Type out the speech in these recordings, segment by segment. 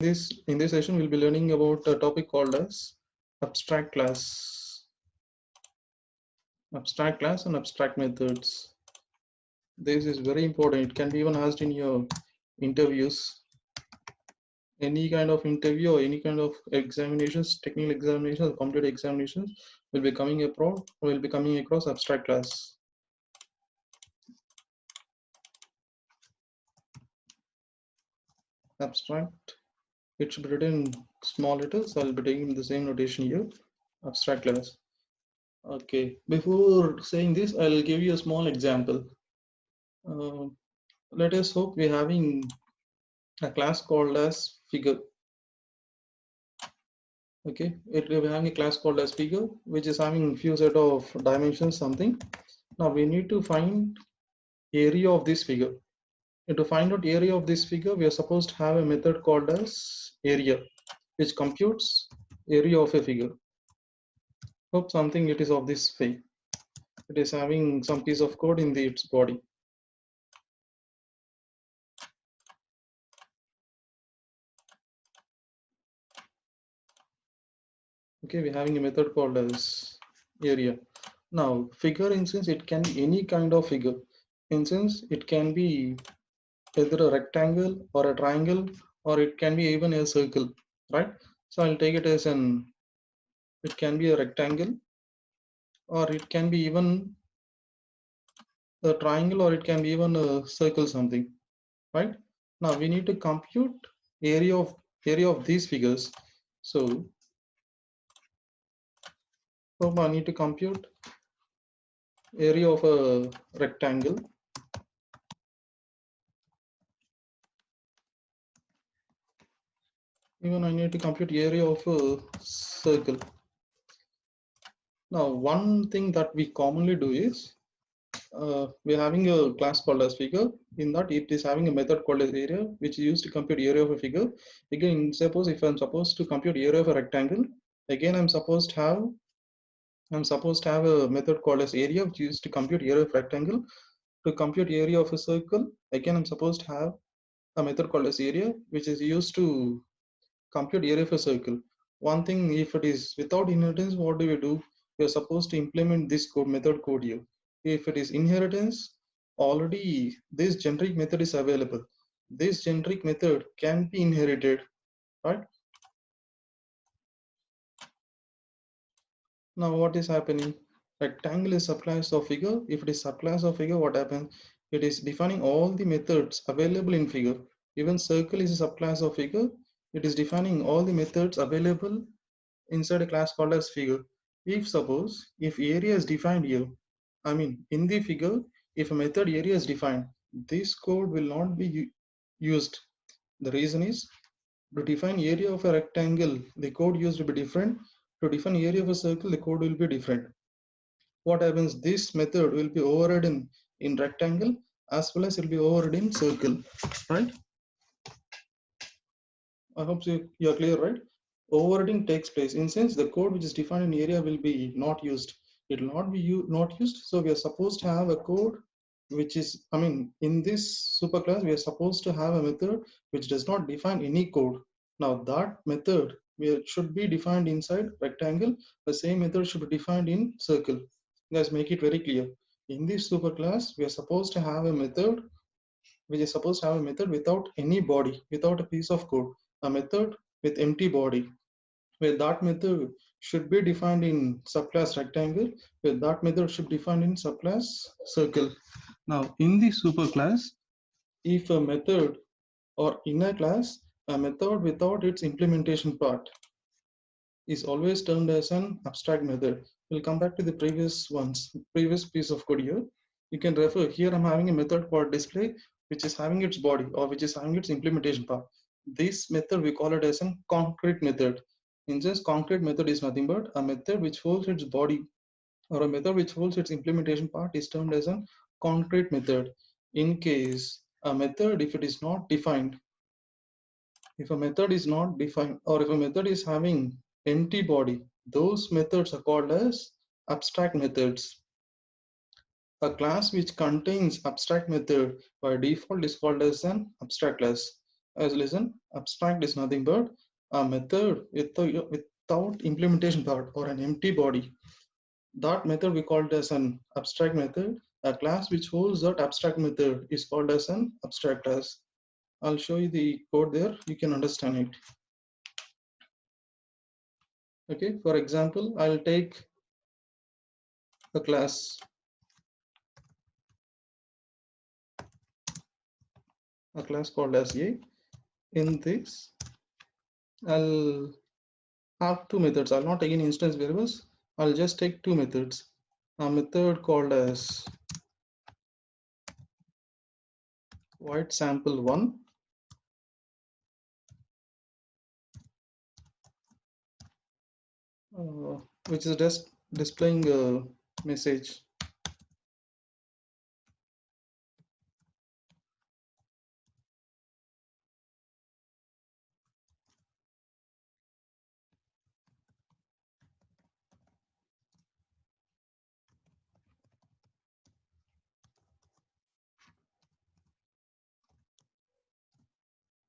In this session, we'll be learning about a topic called as abstract class, and abstract methods. This is very important. It can be even asked in your interviews, any kind of interview or any kind of examinations, technical examinations, computer examinations will be coming across abstract class. Abstract. It should be written in small letters. I'll be taking the same notation here. Abstract class. Okay, before saying this, I'll give you a small example. Uh, let us hope we're having a class called as figure. Okay, we're having a class called as figure, which is having few set of dimensions, something. Now we need to find area of this figure. And to find out area of this figure, we are supposed to have a method called as area, which computes area of a figure. Hope something it is of this way. It is having some piece of code in its body. Okay, we're having a method called as area. Now, figure instance, it can be any kind of figure. Instance, it can be either a rectangle or a triangle, or it can be even a circle, right? So I'll take it as it can be a rectangle, or it can be even a triangle, or it can be even a circle something, right? Now we need to compute area of these figures. So I need to compute area of a rectangle. Even I need to compute area of a circle. Now, one thing that we commonly do is we're having a class called as figure. In that, it is having a method called as area, which is used to compute area of a figure. Again, suppose if I'm supposed to compute area of a rectangle, again I'm supposed to have a method called as area, which is used to compute area of rectangle. To compute area of a circle, again I'm supposed to have a method called as area, which is used to compute area of a circle. One thing, if it is without inheritance, what do we do? We are supposed to implement this method code here. If it is inheritance, already this generic method is available. This generic method can be inherited, right? Now what is happening? Rectangle is subclass of figure. If it is subclass of figure, what happens? It is defining all the methods available in figure. Even circle is a subclass of figure. It is defining all the methods available inside a class called as figure. If area is defined here, I mean in the figure, if a method area is defined, this code will not be used. The reason is, to define area of a rectangle, the code used will be different. To define area of a circle, the code will be different. What happens? This method will be overridden in rectangle as well as it will be overridden in circle, right? I hope you're clear, right? Overriding takes place. In sense, the code which is defined in area will be not used. It will not be not used. So we are supposed to have a code which is, I mean, in this superclass, we are supposed to have a method which does not define any code. Now that method should be defined inside rectangle. The same method should be defined in circle. Guys, make it very clear. In this superclass, we are supposed to have a method which is supposed to have a method without any body, without a piece of code, a method with empty body, where that method should be defined in subclass rectangle, where that method should be defined in subclass circle. Now, in the superclass, if a method or in a class, a method without its implementation part is always termed as an abstract method. We'll come back to the previous piece of code here. You can refer here. I'm having a method called display, which is having its body or which is having its implementation part. This method we call it as a concrete method. In this concrete method is nothing but a method which holds its body or a method which holds its implementation part is termed as a concrete method. In case a method, if it is not defined, if a method is not defined or if a method is having empty body, those methods are called as abstract methods. A class which contains abstract method by default is called as an abstract class. As listen, abstract is nothing but a method without implementation part or an empty body. That method we called as an abstract method. A class which holds that abstract method is called as an abstract class. I'll show you the code there, you can understand it. Okay, for example, I'll take a class called as A. In this, I'll have two methods. I'll not take any instance variables. I'll just take two methods. A method called as void sample1, which is just displaying a message.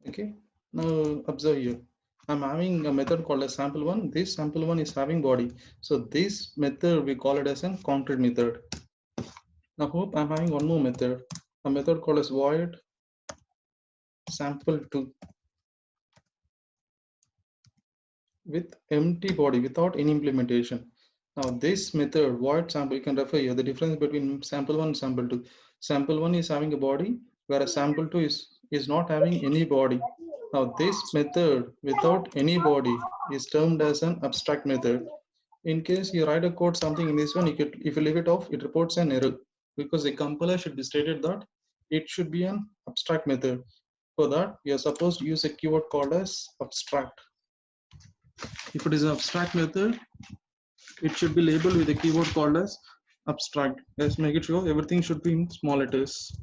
Okay, now observe here. I'm having a method called as sample1. This sample1 is having body. So this method we call it as a concrete method. Now hope I'm having one more method, a method called as void sample2 with empty body without any implementation. Now this method void sample, you can refer here the difference between sample1 and sample2. Sample1 is having a body, whereas sample2 is not having any body. Now this method without any body is termed as an abstract method. In case you write a code something in this one, if you leave it off, it reports an error because the compiler should be stated that it should be an abstract method. For that, you are supposed to use a keyword called as abstract. If it is an abstract method, it should be labeled with a keyword called as abstract. Let's make it sure everything should be in small letters.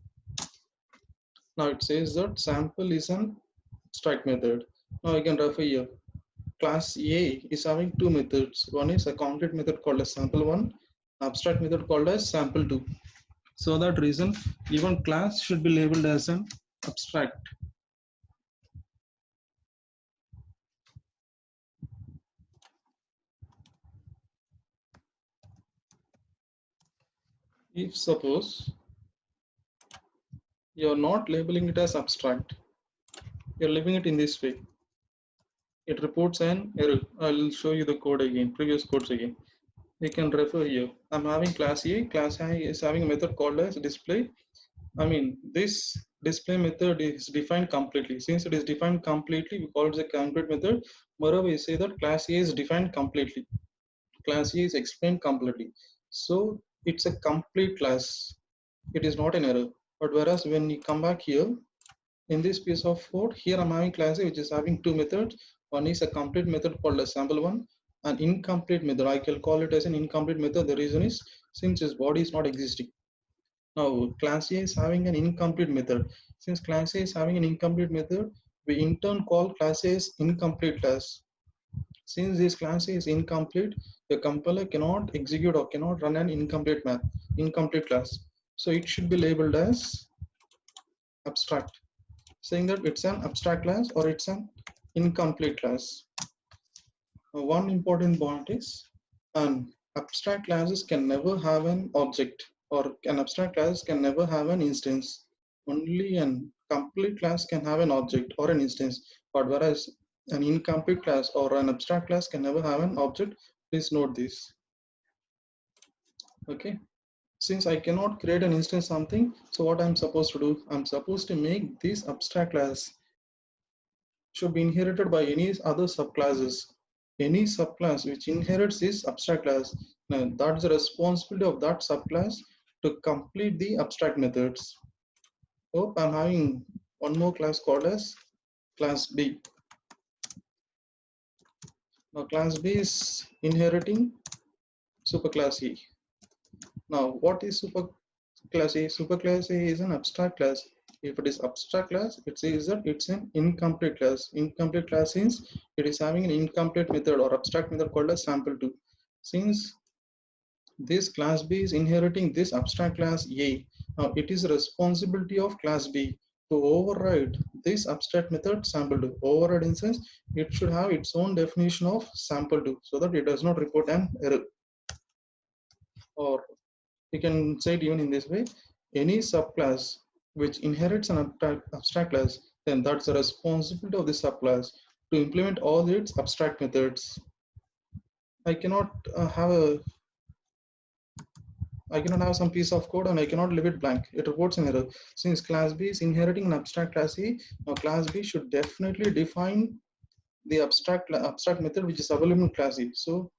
Now it says that sample is an abstract method. Now I can refer here. Class A is having two methods. One is a concrete method called as sample1, abstract method called as sample2. So that reason, even class should be labeled as an abstract. If suppose you're not labeling it as abstract, you're leaving it in this way, it reports an error. I'll show you the code again, previous codes again. You can refer here. I'm having class A. Class A is having a method called as display. This display method is defined completely. Since it is defined completely, we call it a concrete method. Moreover, we say that class A is defined completely. Class A is explained completely. So it's a complete class. It is not an error. But whereas when you come back here, in this piece of code, here I'm having class A which is having two methods. One is a complete method called as sample1, an incomplete method. I can call it as an incomplete method. The reason is since its body is not existing. Now class A is having an incomplete method. Since class A is having an incomplete method, we in turn call class A as incomplete class. Since this class A is incomplete, the compiler cannot execute or cannot run an incomplete class. So it should be labeled as abstract, saying that it's an abstract class or it's an incomplete class. One important point is an abstract classes can never have an object, or an abstract class can never have an instance. Only an complete class can have an object or an instance, but whereas an incomplete class or an abstract class can never have an object. Please note this. Okay, since I cannot create an instance something, so what I'm supposed to do, I'm supposed to make this abstract class should be inherited by any other subclasses. Any subclass which inherits this abstract class, now that's the responsibility of that subclass to complete the abstract methods. So I'm having one more class called as class B. Now class B is inheriting superclass E. Now what is superclass A? Superclass A is an abstract class. If it is abstract class, it says that it's an incomplete class. Incomplete class means it is having an incomplete method or abstract method called as sample2. Since this class B is inheriting this abstract class A, now it is the responsibility of class B to override this abstract method sample2. Override instance, it should have its own definition of sample2 so that it does not report an error. Or you can say it even in this way: any subclass which inherits an abstract class, then that's the responsibility of the subclass to implement all its abstract methods. I cannot have some piece of code and I cannot leave it blank. It reports an error. Since class B is inheriting an abstract class A, now class B should definitely define the abstract method which is available in class A. So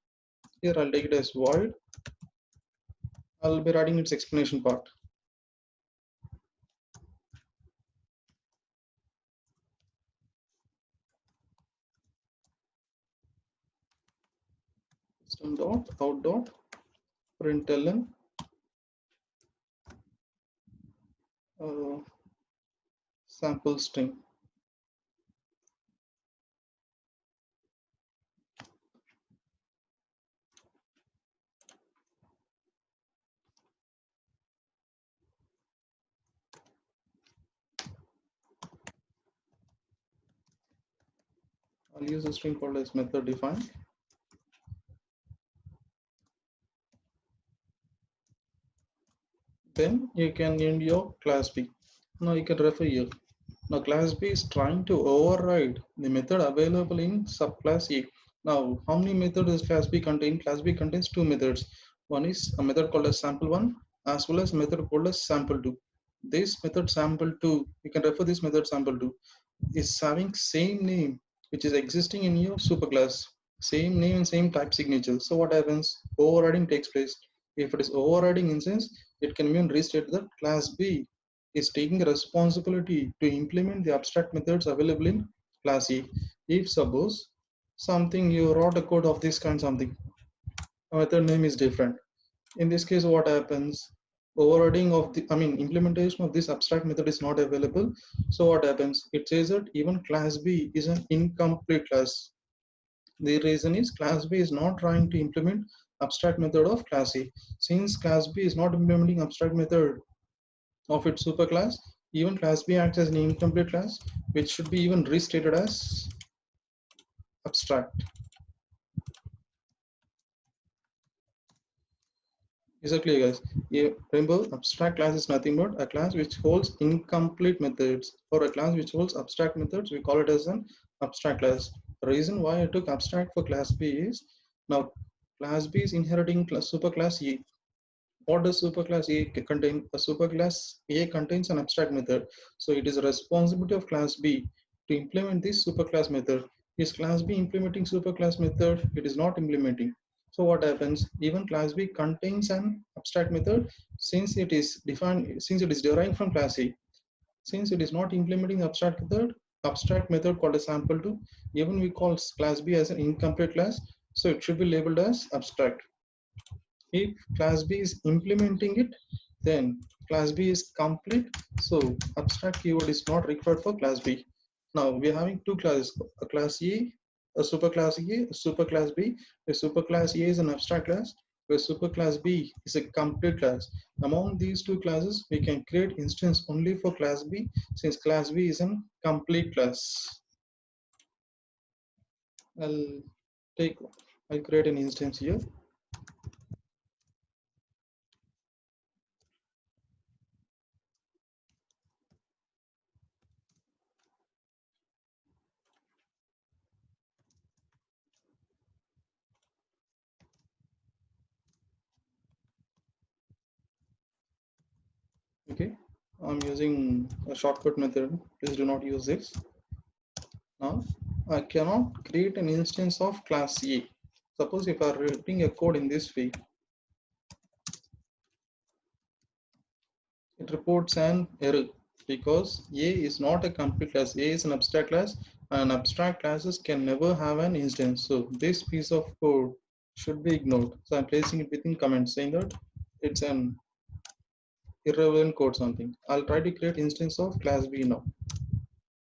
here I'll take it as void. I'll be writing its explanation part. System dot out dot println sample string. I'll use a string called as method define. Then you can end your class B. Now you can refer here. Now class B is trying to override the method available in subclass A. Now how many methods does class B contain? Class B contains two methods. One is a method called as sample1 as well as a method called as sample2. This method sample2, you can refer this method sample2, is having same name which is existing in your superclass. Same name and same type signature. So what happens? Overriding takes place. If it is overriding instance, it can mean restate that class B is taking responsibility to implement the abstract methods available in class A. If suppose something you wrote a code of this kind, something method name is different. In this case, what happens? Overriding of the implementation of this abstract method is not available. So what happens? It says that even class B is an incomplete class. The reason is class B is not trying to implement abstract method of class A. Since class B is not implementing abstract method of its superclass, even class B acts as an incomplete class, which should be even restated as abstract. Is that clear, guys? Remember, abstract class is nothing but a class which holds incomplete methods, or a class which holds abstract methods. We call it as an abstract class. The reason why I took abstract for class B is, now class B is inheriting superclass A. What does superclass A contain? A superclass A contains an abstract method. So it is a responsibility of class B to implement this superclass method. Is class B implementing superclass method? It is not implementing. So what happens? Even class B contains an abstract method since it is defined, since it is derived from class A. Since it is not implementing abstract method called a sample2, even we call class B as an incomplete class. So it should be labeled as abstract. If class B is implementing it, then class B is complete. So abstract keyword is not required for class B. Now we are having two classes, a class A, a superclass A, a superclass B. A superclass A is an abstract class, where superclass B is a complete class. Among these two classes, we can create instance only for class B, since class B is a complete class. I'll create an instance here. Okay, I'm using a shortcut method. Please do not use this. Now I cannot create an instance of class A. Suppose if I'm writing a code in this way, it reports an error because A is not a complete class. A is an abstract class, and abstract classes can never have an instance. So this piece of code should be ignored. So I'm placing it within comments saying that it's an irrelevant code something. I'll try to create instance of class B now.